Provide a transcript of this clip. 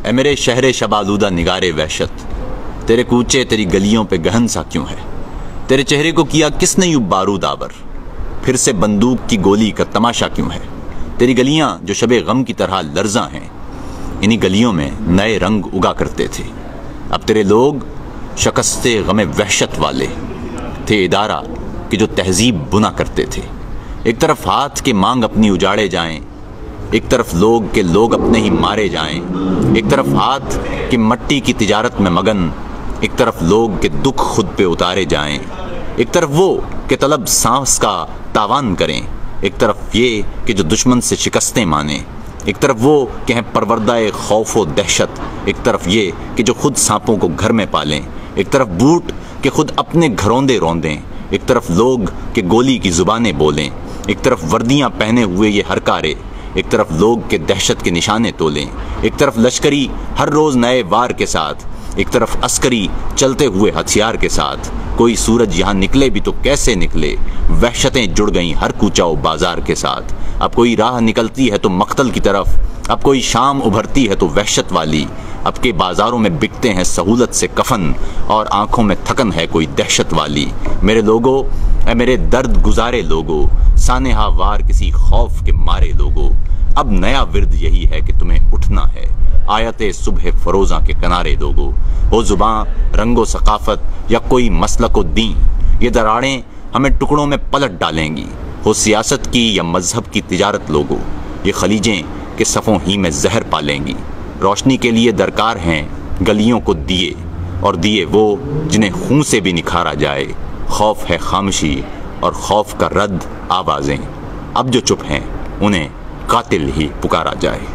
اے میرے شہر شب آلودہ نگارے وحشت، تیرے کوچے تیری گلیوں پہ گہن سا کیوں ہے؟ تیرے چہرے کو کیا کس نے یوں بارود آور؟ پھر سے بندوق کی گولی کا تماشا کیوں ہے؟ تیری گلیاں جو شب غم کی طرح لرزاں ہیں، انہی گلیوں میں نئے رنگ اگا کرتے تھے۔ اب تیرے لوگ شکستے غم وحشت والے تھے، ادارہ کہ جو تہذیب بنا کرتے تھے۔ ایک طرف ہاتھ کے مانگ اپنی اجاڑے جائیں، ایک طرف لوگ کے لوگ اپنے ہی مارے جائیں، ایک طرف ہاتھ کی مٹی کی تجارت میں مگن، ایک طرف لوگ کے دکھ خود پہ اتارے جائیں، ایک طرف وہ کہ طلب سانس کا تاوان کریں، ایک طرف یہ کہ جو دشمن سے شکستیں مانیں، ایک طرف وہ کہ ہیں پروردہ خوف و دہشت، ایک طرف یہ کہ جو خود سانپوں کو گھر میں پالیں، ایک طرف بوٹ کہ خود اپنے گھروندے روندیں، ایک طرف لوگ کہ گولی کی زبانیں بولیں، ایک طرف وردیاں پہنے ہوئے یہ ہرکارے، ایک طرف لوگ کے دہشت کے نشانے تولیں، ایک طرف لشکری ہر روز نئے وار کے ساتھ، ایک طرف عسکری چلتے ہوئے ہتھیار کے ساتھ۔ کوئی سورج یہاں نکلے بھی تو کیسے نکلے، وحشتیں جڑ گئیں ہر کوچہ و بازار کے ساتھ۔ اب کوئی راہ نکلتی ہے تو مقتل کی طرف، اب کوئی شام ابھرتی ہے تو وحشت والی، اب کے بازاروں میں بکتے ہیں سہولت سے کفن، اور آنکھوں میں تھکن ہے کوئی دہشت والی۔ میرے لوگو، اے میرے درد گزارے لوگو، سانحہ وار کسی خوف کے مارے لوگو، اب نیا ورد یہی ہے کہ تمہیں اٹھنا ہے، آیت صبح فروزاں کے کنارے لوگو۔ ہو زباں رنگ و ثقافت یا کوئی مسلک و دین، یہ دراڑیں ہمیں ٹکڑوں میں پلٹ ڈالیں گی۔ ہو سیاست کی یا مذہب کی تجارت لوگو، یہ خلیجیں کہ صفوں ہی میں زہر پالیں گی۔ روشنی کے لیے درکار ہیں گلیوں کو دیے، اور دیے وہ جنہیں خون سے بھی نکھارا جائے۔ خوف ہے خاموشی اور خوف کا رد آوازیں، اب جو چپ ہیں انہیں قاتل ہی پکارا جائے۔